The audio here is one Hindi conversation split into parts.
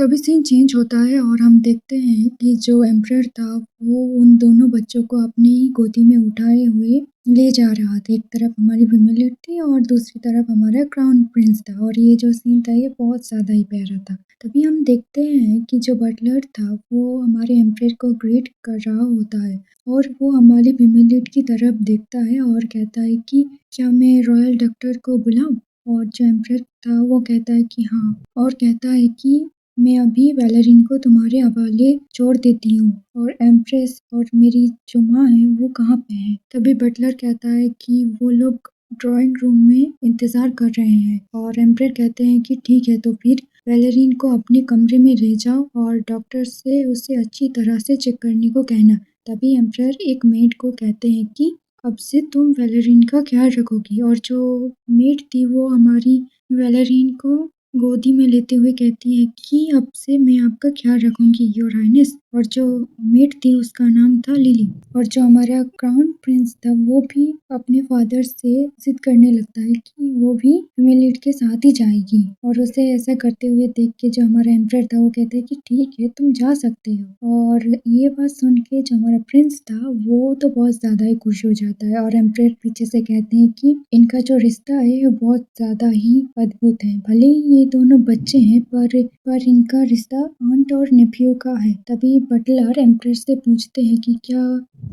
तभी सीन चेंज होता है और हम देखते हैं कि जो एम्परर था वो उन दोनों बच्चों को अपनी ही गोदी में उठाए हुए ले जा रहा था। एक तरफ हमारी फीमेल थी और दूसरी तरफ हमारा क्राउन प्रिंस था और ये जो सीन था ये बहुत ज़्यादा ही प्यारा था। तभी हम देखते हैं कि जो बटलर था वो हमारे एम्परर को ग्रीट कर रहा होता है और वो हमारी फीमेल की तरफ देखता है और कहता है कि क्या मैं रॉयल डॉक्टर को बुलाऊं? और जो एम्परर था वो कहता है कि हाँ, और कहता है कि मैं अभी वैलेरिन को तुम्हारे हवाले छोड़ देती हूँ और एम्प्रेस और मेरी जो माँ है वो कहाँ पे है। तभी बटलर कहता है कि वो लोग ड्राइंग रूम में इंतज़ार कर रहे हैं और एम्परर कहते हैं कि ठीक है, तो फिर वैलेरिन को अपने कमरे में ले जाओ और डॉक्टर से उसे अच्छी तरह से चेक करने को कहना। तभी एम्परर एक मेड को कहते हैं कि अब से तुम वैलेरिन का ख्याल रखोगी और जो मेड थी वो हमारी वैलेरिन को गोदी में लेते हुए कहती है कि अब से मैं आपका ख्याल रखूंगी योर हाइनेस। और जो मेड थी उसका नाम था लिली। और जो हमारा क्राउन प्रिंस था वो भी अपने फादर से जिद करने लगता है कि वो भी फीमेल के साथ ही जाएगी और उसे ऐसा करते हुए देख के जो हमारा एम्परर था वो कहता है कि ठीक है, तुम जा सकते हो। और ये बात सुन के जो हमारा प्रिंस था वो तो बहुत ज्यादा ही खुश हो जाता है और एम्परर पीछे से कहते हैं कि इनका जो रिश्ता है वो बहुत ज्यादा ही अद्भुत है। भले ही ये दोनों बच्चे हैं पर इनका रिश्ता आंट और नेफ्यू का है। तभी बटलर एम्परर से पूछते हैं कि क्या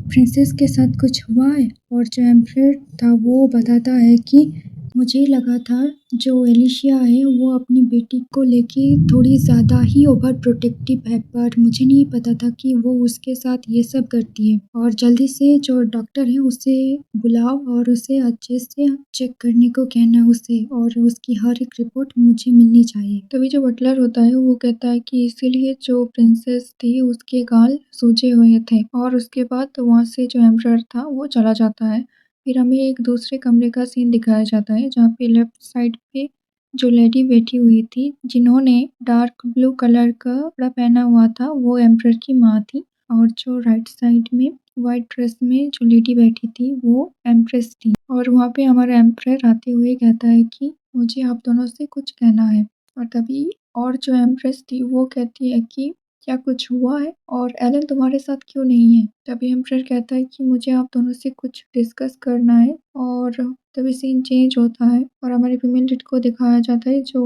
प्रिंसेस के साथ कुछ हुआ है? और जो एम्परर था वो बताता है कि मुझे लगा था जो एलिशिया है वो अपनी बेटी को लेके थोड़ी ज़्यादा ही ओवर प्रोटेक्टिव है, पर मुझे नहीं पता था कि वो उसके साथ ये सब करती है। और जल्दी से जो डॉक्टर है उसे बुलाओ और उसे अच्छे से चेक करने को कहना उसे, और उसकी हर एक रिपोर्ट मुझे मिलनी चाहिए। तभी जो बटलर होता है वो कहता है कि इसीलिए जो प्रिंसेस थी उसके गाल सूजे हुए थे। और उसके बाद वहाँ से जो एम्परर था वो चला जाता है। फिर हमें एक दूसरे कमरे का सीन दिखाया जाता है जहाँ पे लेफ्ट साइड पे जो लेडी बैठी हुई थी जिन्होंने डार्क ब्लू कलर का कपड़ा पहना हुआ था वो एम्परर की माँ थी। और जो राइट साइड में व्हाइट ड्रेस में जो लेडी बैठी थी वो एम्प्रेस थी। और वहाँ पे हमारा एम्परर आते हुए कहता है कि मुझे आप दोनों से कुछ कहना है। और तभी और जो एम्प्रेस थी वो कहती है कि क्या कुछ हुआ है और एलन तुम्हारे साथ क्यों नहीं है? तभी एम्परर कहता है कि मुझे आप दोनों से कुछ डिस्कस करना है। और तभी सीन चेंज होता है और हमारी फीमेल लीड को दिखाया जाता है जो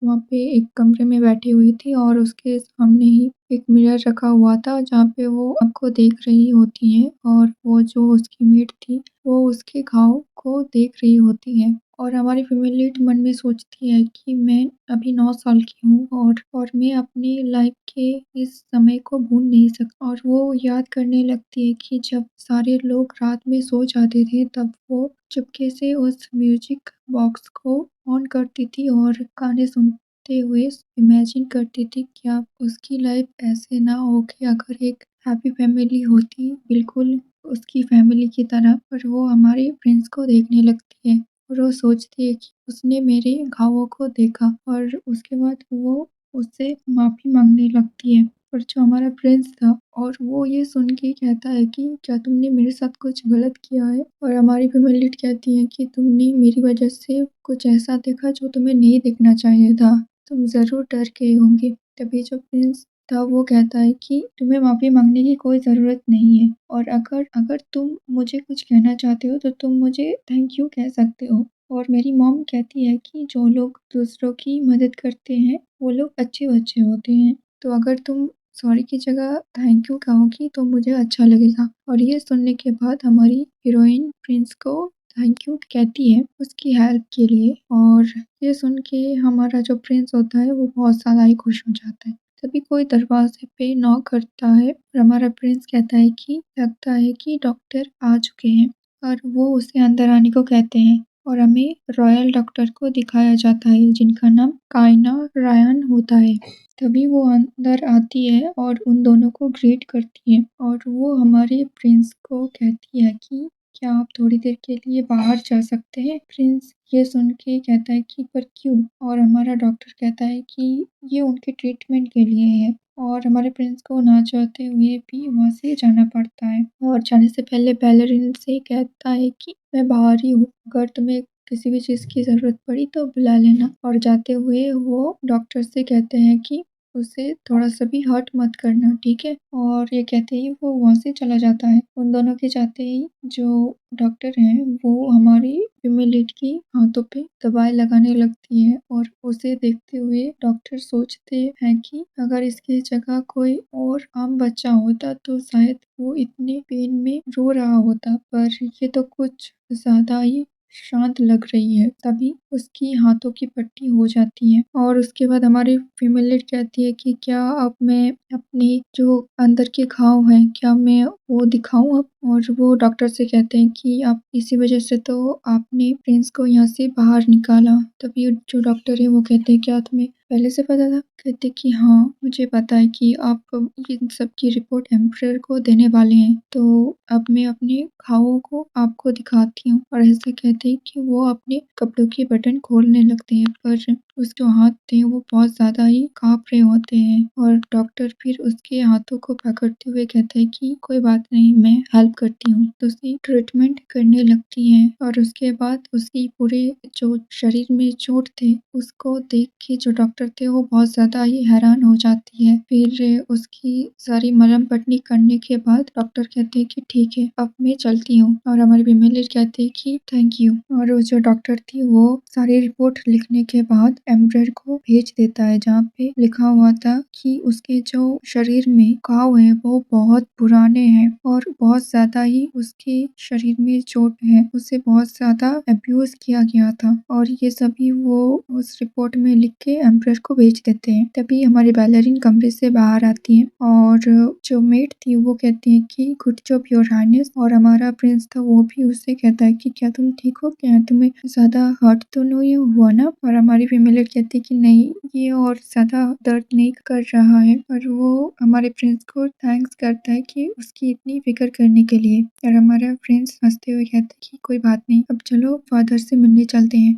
वहाँ पे एक कमरे में बैठी हुई थी और उसके सामने ही एक मिरर रखा हुआ था जहाँ पे वो आपको देख रही होती है और वो जो उसकी मेट थी वो उसके घाव को देख रही होती है। और हमारी फीमेल लीड मन में सोचती है कि मैं अभी 9 साल की हूँ और मैं अपनी लाइफ के इस समय को भूल नहीं सकती। और वो याद करने लगती है कि जब सारे लोग रात में सो जाते थे तब वो चुपके से उस म्यूजिक बॉक्स को ऑन करती थी और गाने सुनते हुए इमेजिन करती थी क्या उसकी लाइफ ऐसे ना हो कि अगर एक हैप्पी फैमिली होती बिल्कुल उसकी फैमिली की तरह। पर वो हमारे प्रिंस को देखने लगती है और वो सोचती है कि उसने मेरे घावों को देखा और उसके बाद वो उससे माफ़ी मांगने लगती है। और जो हमारा प्रिंस था और वो ये सुन के कहता है कि क्या तुमने मेरे साथ कुछ गलत किया है? और हमारी फीमेल लीड कहती है कि तुमने मेरी वजह से कुछ ऐसा देखा जो तुम्हें नहीं देखना चाहिए था। तुम ज़रूर डर गए होंगे। तभी जो प्रिंस था वो कहता है कि तुम्हें माफ़ी मांगने की कोई ज़रूरत नहीं है और अगर अगर तुम मुझे कुछ कहना चाहते हो तो तुम मुझे थैंक यू कह सकते हो। और मेरी मॉम कहती है कि जो लोग दूसरों की मदद करते हैं वो लोग अच्छे बच्चे होते हैं। तो अगर तुम सॉरी की जगह थैंक यू कहोगी तो मुझे अच्छा लगेगा। और ये सुनने के बाद हमारी हीरोइन प्रिंस को थैंक यू कहती है उसकी हेल्प के लिए। और ये सुन के हमारा जो प्रिंस होता है वो बहुत ज़्यादा ही खुश हो जाता है। तभी कोई दरवाजे पे नॉक करता है और हमारा प्रिंस कहता है कि लगता है कि डॉक्टर आ चुके हैं और वो उसे अंदर आने को कहते हैं। और हमें रॉयल डॉक्टर को दिखाया जाता है जिनका नाम काइना रायन होता है। तभी वो अंदर आती है और उन दोनों को ग्रीट करती है और वो हमारे प्रिंस को कहती है कि क्या आप थोड़ी देर के लिए बाहर जा सकते हैं? प्रिंस ये सुन के कहता है कि पर क्यों? और हमारा डॉक्टर कहता है कि ये उनके ट्रीटमेंट के लिए है। और हमारे प्रिंस को ना चाहते हुए भी वहाँ से जाना पड़ता है और जाने से पहले बैलरिन से कहता है कि मैं बाहर ही हूँ, अगर तुम्हें किसी भी चीज़ की ज़रूरत पड़ी तो बुला लेना। और जाते हुए वो डॉक्टर से कहते हैं कि उसे थोड़ा-सा भी हर्ट मत करना, ठीक है? और ये कहते ही वो वहाँ से चला जाता है। उन दोनों के जाते ही जो डॉक्टर हैं, वो हमारी फीमेल लीड की हाथों पे दवाई लगाने लगती है और उसे देखते हुए डॉक्टर सोचते हैं कि अगर इसकी जगह कोई और आम बच्चा होता तो शायद वो इतने पेन में रो रहा होता, पर ये तो कुछ ज़्यादा ही शांत लग रही है। तभी उसकी हाथों की पट्टी हो जाती है और उसके बाद हमारी फीमेल लीड कहती है कि क्या अब मैं अपनी जो अंदर के घाव हैं, क्या मैं वो दिखाऊँ अब? और वो डॉक्टर से कहते हैं कि आप इसी वज़ह से तो आपने प्रिंस को यहाँ से बाहर निकाला। तभी जो डॉक्टर है वो कहते हैं, क्या तुम्हें पहले से पता था? कहते कि हाँ, मुझे पता है कि आप इन सब की रिपोर्ट एम्परर को देने वाले हैं, तो अब मैं अपने घावों को आपको दिखाती हूँ। और ऐसे कहते ही कि वो अपने कपड़ों के बटन खोलने लगते हैं, पर उसके हाथ थे वो बहुत ज़्यादा ही काँप रहे होते हैं और डॉक्टर फिर उसके हाथों को पकड़ते हुए कहता है कि कोई बात नहीं, मैं हेल्प करती हूँ। तो उसकी ट्रीटमेंट करने लगती हैं और उसके बाद उसकी पूरे जो शरीर में चोट थे, उसको देख के जो डॉक्टर थे वो बहुत ज़्यादा ही हैरान हो जाती है। फिर उसकी सारी मरहम-पट्टी करने के बाद डॉक्टर कहते हैं कि ठीक है, अब मैं चलती हूँ और हमारी फीमेल लीड कहती है कि थैंक यू। और वो जो डॉक्टर थी वो सारी रिपोर्ट लिखने के बाद एम्परर को भेज देता है, जहाँ पे लिखा हुआ था कि उसके जो शरीर में घाव हैं वो बहुत पुराने हैं और बहुत ज़्यादा ही उसके शरीर में चोट है। उसे बहुत ज़्यादा अब्यूज़ किया गया था और ये सभी वो उस रिपोर्ट में लिख के एम्परर को भेज देते हैं। तभी हमारी बैलरीन कमरे से बाहर आती है और जो मेड थी वो कहती है कि गुड जॉब योर हाइनेस। और हमारा प्रिंस था वो भी उससे कहता है कि क्या तुम ठीक हो? क्या तुम्हें ज़्यादा हर्ट तो नहीं हुआ ना? और हमारी फीमेल लीड कहती है कि नहीं, ये और ज़्यादा दर्द नहीं कर रहा है। और वो हमारे प्रिंस को थैंक्स करता है कि उसकी इतनी फ़िक्र करने के लिए। और हमारा प्रिंस हँसते हुए कहता है कि कोई बात नहीं, अब चलो फादर से मिलने चलते हैं।